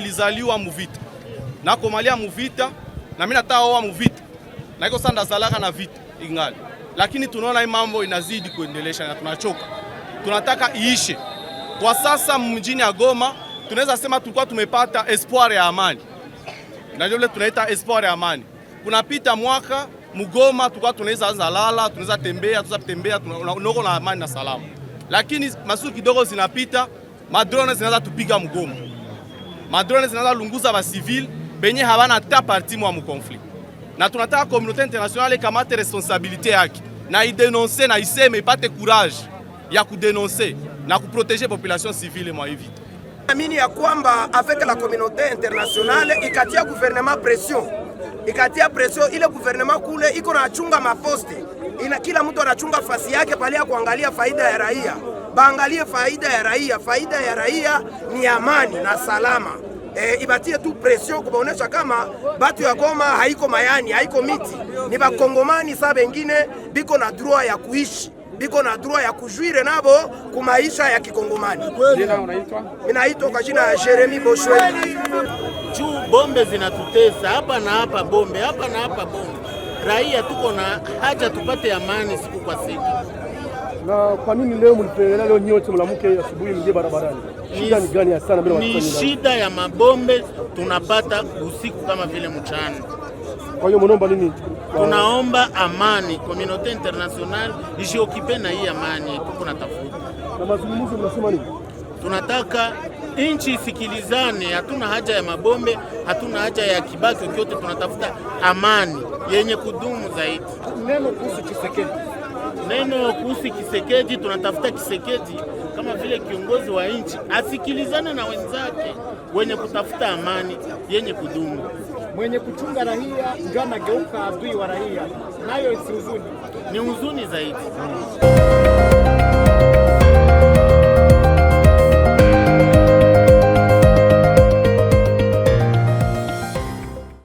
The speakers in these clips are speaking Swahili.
nilizaliwa muvita. Na komalia muvita na mimi nataka oa muvita. Na iko sanda zalaka na vita ingali. Lakini tunaona hii mambo inazidi kuendelesha na tunachoka. Tunataka iishe. Kwa sasa mjini ya Goma tunaweza sema tulikuwa tumepata espoir ya amani. Na ndio tunaita espoir ya amani. Kunapita mwaka Mugoma tulikuwa tunaweza anza lala, tunaweza tembea, tunako na amani na salama. Lakini masiku kidogo zinapita, madrone zinaanza tupiga Mugoma. Madrone zinaanza lunguza ba civil benye habana hata parti mwa mkonflikt. Na tunataka communauté internationale kamate responsabilité yake na idenoncer na iseme ipate courage ya kudenoncer na kuprotéger population civile mwa hivi. Naamini ya kwamba avec la communauté internationale ikatia gouvernement pression. Ikatia pression ile gouvernement kule iko na chunga maposte. Kila mtu anachunga fasi yake pale ya kuangalia faida ya raia. Baangalie faida ya raia. Faida ya raia ni amani na salama. Ibatie tu pression kubaonesha kama batu ya Goma haiko mayani, haiko miti. Ni bakongomani saa bengine biko na droit ya kuishi. Biko na droit ya kujuire nabo kumaisha ya kikongomani. Jina unaitwa? Mimi naitwa kwa jina ya Jeremy Boshwe. Juu bombe zinatutesa hapa na hapa bombe, hapa na hapa bombe. Raia tuko na haja tupate amani siku kwa siku. Na kwa nini leo mlipendelea leo nyote mlamuke asubuhi mje barabarani? Shida ni gani sana bila watu? Ni shida ya mabombe tunapata usiku kama vile mchana. Kwa hiyo mnaomba nini? Tunaomba amani, communauté internationale ishiokipe na hii amani tuko natafuta. Na mazungumzo mnasema nini? Tunataka nchi isikilizane, hatuna haja ya mabombe, hatuna haja ya kibaki kyote, tunatafuta amani yenye kudumu zaidi. Neno kuhusu Tshisekedi. Neno kuhusu Tshisekedi, tunatafuta Tshisekedi kama vile kiongozi wa nchi asikilizane na wenzake wenye kutafuta amani yenye kudumu. Mwenye kuchunga raia ndio anageuka adui wa raia, nayo si huzuni, ni huzuni zaidi.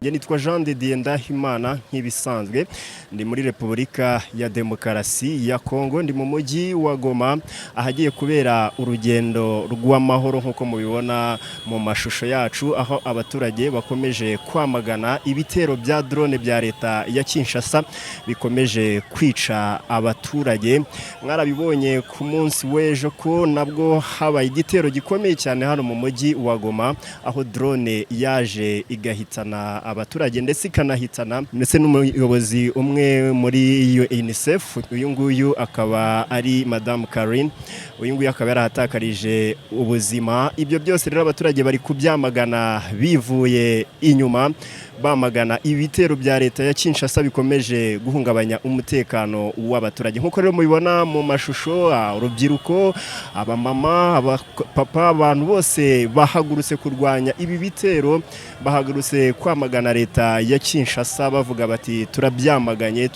Nitwa Jean de Ndahimana nk'ibisanzwe ndi muri Repubulika ya Demokarasi ya Kongo, ndi mu mujyi wa Goma ahagiye kubera urugendo rw'amahoro nkuko mubibona mu mashusho yacu, aho abaturage bakomeje kwamagana ibitero bya drone bya leta ya Kinshasa bikomeje kwica abaturage. Mwarabibonye ku munsi w'ejo ko nabwo habaye igitero gikomeye cyane hano mu mujyi wa Goma, aho drone yaje igahitana abaturage ndetse ikanahitana ndetse n'umuyobozi umwe muri UNICEF. Uyu nguyu akaba ari Madame Karine, uyu nguyu akaba yarahatakarije ubuzima. Ibyo byose rero abaturage bari kubyamagana bivuye inyuma, bamagana ibitero bya leta ya Kinshasa bikomeje guhungabanya umutekano w'abaturage. Nkuko rero mubibona mu mashusho, urubyiruko, abamama, abapapa, abantu bose bahagurutse kurwanya ibi bitero, bahagurutse kwamagana leta ya Kinshasa bavuga bati turabyamaganye,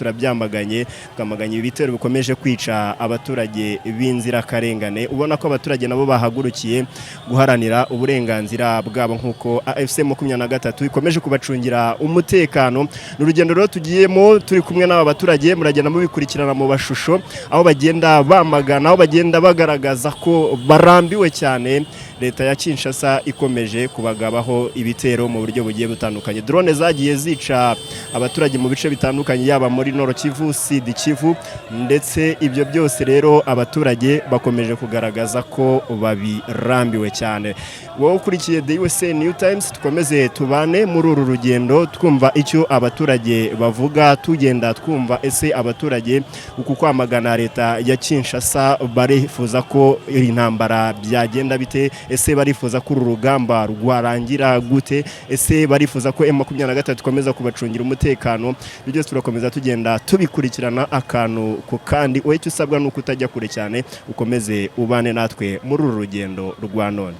twamaganye ibitero bikomeje kwica abaturage b'inzira karengane. Ubona ko abaturage nabo bahagurukiye guharanira uburenganzira bwabo nkuko AFC 23 ikomeje kubacungira umutekano. N'urugendo rero tugiyemo turi kumwe n'aba baturage, muragenda mubikurikirana mu bashusho aho bagenda bamagana, aho bagenda bagaragaza ko barambiwe cyane leta ya Kinshasa ikomeje kubagabaho ibitero mu buryo bugiye butandukanye. Drone zagiye zica abaturage mu bice bitandukanye, yaba muri Nord Kivu, Sud Kivu, ndetse ibyo byose rero abaturage bakomeje kugaragaza ko babirambiwe cyane. Wowe ukurikiye The USA New Times, tukomeze tubane muri uru rugendo twumva icyo abaturage bavuga, tugenda twumva ese abaturage uku kwamagana leta ya Kinshasa barifuza ko iri ntambara byagenda bite, ese barifuza ko uru rugamba rwarangira gute, ese barifuza ko M23 komeza kubacungira umutekano. Ibyo byose turakomeza tugenda tubikurikirana akantu ku kandi. Wowe icyo usabwa nuko utajya kure cyane, ukomeze ubane natwe muri uru rugendo rwa none.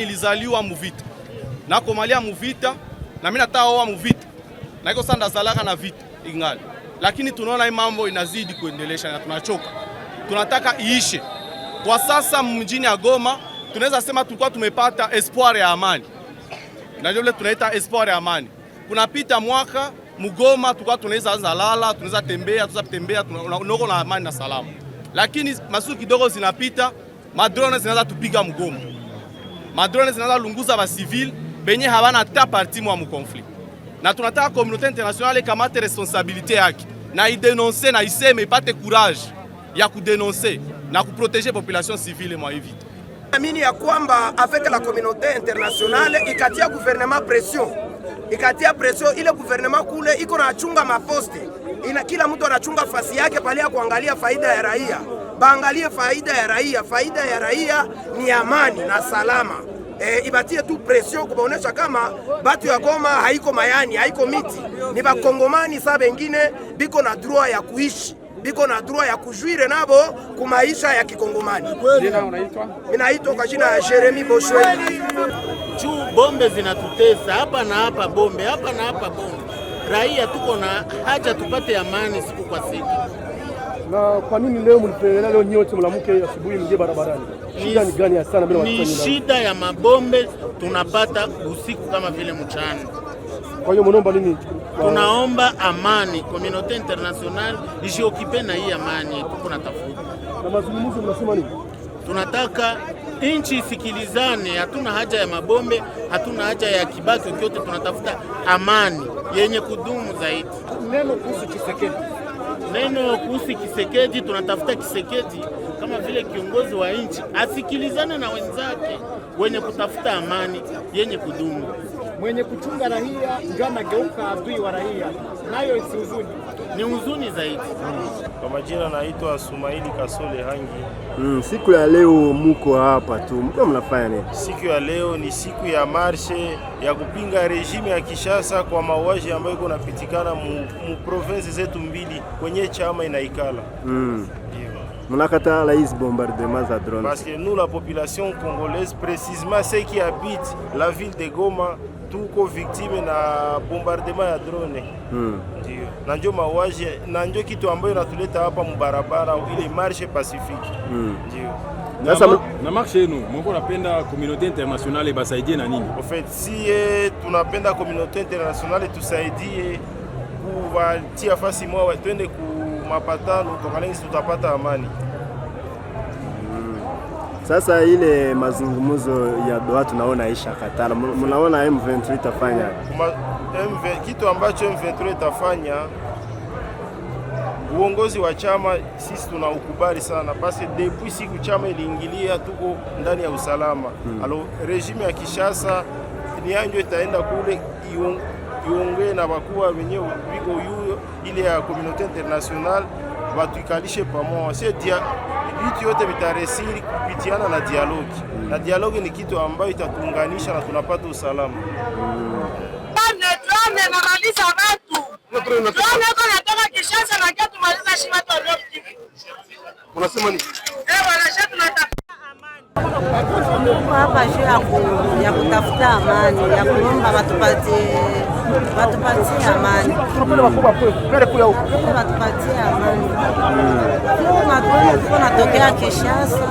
nilizaliwa muvita, nakomalia muvita, na mimi nataka oa muvita, na iko sanda zalaka na vita ingali, lakini tunaona hii mambo inazidi kuendelesha na tunachoka, tunataka iishe. Kwa sasa mjini ya Goma tunaweza sema tulikuwa tumepata espoir ya amani, na ndio tunaita espoir ya amani. Kunapita mwaka Mugoma tulikuwa tunaweza lala, tunaweza tembea, tunako na amani na salama, lakini masiku kidogo zinapita, madrone zinaanza tupiga Mugoma, madrone zinaanza lunguza ba civil benye habana hata parti mwa mkonflikt, na tunataka communauté internationale kamate responsabilité yake na idenonce na iseme ipate courage ya kudenoncer na kuproteger population civile mwa hivi. Naamini ya kwamba avec la communauté internationale ikatia gouvernement pression, ile gouvernement kule iko na chunga maposte, kila mtu anachunga fasi yake pale ya kuangalia faida ya raia, baangalie faida ya raia. Faida ya raia ni amani na salama. Ibatie tu pression kubaonesha kama batu ya Goma haiko mayani, haiko miti, ni bakongomani saa bengine biko na droit ya kuishi, biko na droit ya kujuire nabo kumaisha ya kikongomani. Mimi naitwa kwa jina ya Jeremy Boshwe. Juu bombe zinatutesa hapa na hapa, bombe hapa na hapa, bombe. Raia tuko na haja tupate amani siku kwa siku. Na kwa nini leo mlipendelea leo nyote mlamuke asubuhi mje barabarani? Shida ni gani sana bila ni shida ya mabombe tunapata usiku kama vile mchana. Kwa hiyo mnaomba nini? Tunaomba amani, communauté internationale ishiokipe na hii amani tuko natafuta. Na mazungumzo mnasema nini? Tunataka nchi isikilizane, hatuna haja ya mabombe, hatuna haja ya kibaki kyote, tunatafuta amani yenye kudumu zaidi. Neno kuhusu Tshisekedi. Neno kuhusu Tshisekedi, tunatafuta Tshisekedi kama vile kiongozi wa nchi asikilizane na wenzake wenye kutafuta amani yenye kudumu. Mwenye kuchunga raia ndio anageuka adui wa raia, nayo si huzuni, ni huzuni zaidi. Kwa majina naitwa Sumaili Kasole Hangi. Siku ya leo muko hapa tu, mko mnafanya nini? Siku ya leo ni siku ya marshe ya kupinga regime ya Kinshasa kwa mauaji ambayo iko napitikana mu province zetu mbili kwenye chama inaikala. Mnakataa les bombardements à drone. Parce que nous, la population congolaise, précisément ceux qui habitent la ville de Goma, tuko victime na bombardement ya drone. Ndio. Na ndio mauaji, na ndio kitu ambayo natuleta hapa mbarabara ile marche pacifique. Ndio. Sasa na marche yenu, mko napenda communauté internationale basaidie na nini? En fait, si tunapenda communauté internationale tusaidie kuwatia fasi moja twende ku mapatano tuangalie tutapata amani. Sasa ile mazungumzo ya Doha tunaona isha katala. Mnaona M23 itafanya kitu ambacho M23 itafanya, uongozi wa chama sisi tunaukubali sana, basi depuis siku chama iliingilia tuko ndani ya usalama. Alors regime ya Kinshasa ni anjo itaenda kule iongee na bakubwa wenyewe biko yuyo ile ya communauté internationale batuikalishe pamoja. C'est vitu yote vitaresiri kupitiana na dialogue. Na dialogue ni kitu ambayo itatuunganisha na tunapata usalama. Drone na maliza watu. Drone yako natoka Kinshasa na kia tumaliza shi watu walio kivi. Unasema nini? Wanasha tunatafuta amani. Tuko hapa juu ya kutafuta amani, ya kuomba watupatie amani. Watupatie amani. Madrone tuko natokea Kinshasa,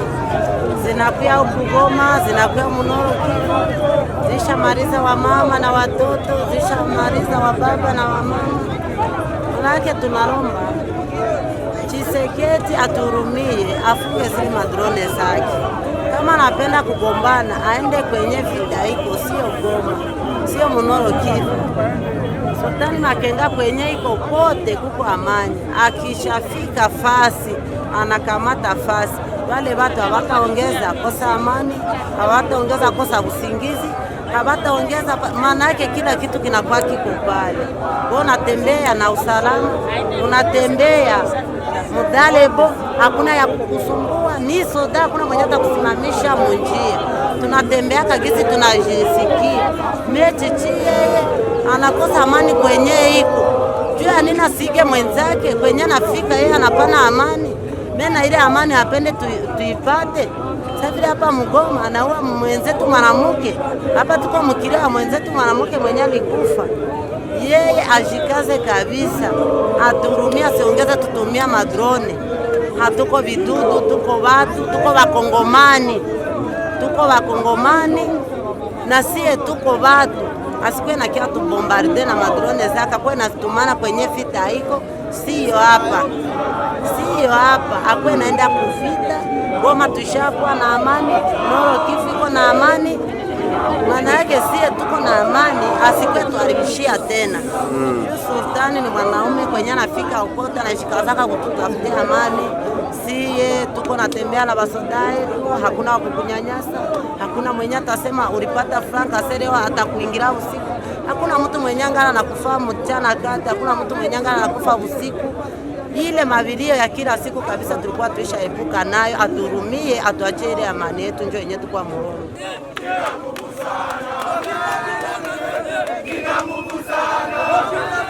zinakuya huku Goma, zinakuya Munoro Kivu, zishamaliza wamama na watoto, zishamaliza wababa na wamama. Lake tunaromba Tshisekedi aturumie, afunge zile madrone zake. Kama anapenda kugombana aende kwenye vita iko, sio Goma, sio Munoro Kivu. Sultani Makenga kwenye iko kote kuko amani. Akishafika fasi anakamata fasi, wale watu hawataongeza kosa amani, hawataongeza kosa usingizi, hawataongeza, maana yake kila kitu kinakuwa kiko pale. Unatembea na usalama, unatembea mudalebo, hakuna ya kukusumbua, ni soda, hakuna mwenye atakusimamisha munjia. Tunatembea kagizi tunajisikia. Mechichi yeye anakosa amani kwenye iko. Jua nina sige mwenzake kwenye nafika yeye anapana amani. Mena ile amani apende tuipate. Sasa vile hapa Mgoma anaua mwenzetu mwanamke, hapa tuko mkilia mwenzetu mwanamke mwenye alikufa. Yeye ajikaze kabisa, aturumia, siongeze tutumia madrone. Hatuko vidudu, tuko watu, tuko wakongomani na sie tuko watu. Asikwe na kia tubombarde na madrone zaka kwa na tumana kwenye vita hiko, sio hapa, akwe naenda kuvita. Goma tushakuwa na amani, Nord Kivu iko na amani, maana yake sie tuko na amani, asikwe tuharibishia tena. Sultani ni mwanaume kwenye anafika ukota na shikazaka kututafutia amani. Sie tuko natembea na basoda yetu, hakuna wakukunyanyasa, hakuna mwenye atasema ulipata franka leo atakuingilia usiku. Hakuna mtu mwenye ngana na kufa mchana kati, hakuna mtu mwenye ngana na kufa usiku. Ile mabilio ya kila siku kabisa tulikuwa tuishaepuka nayo, aturumie, atuachie ile amani yetu, njoo yenyewe tukwa muhoro. Ina nguvu sana.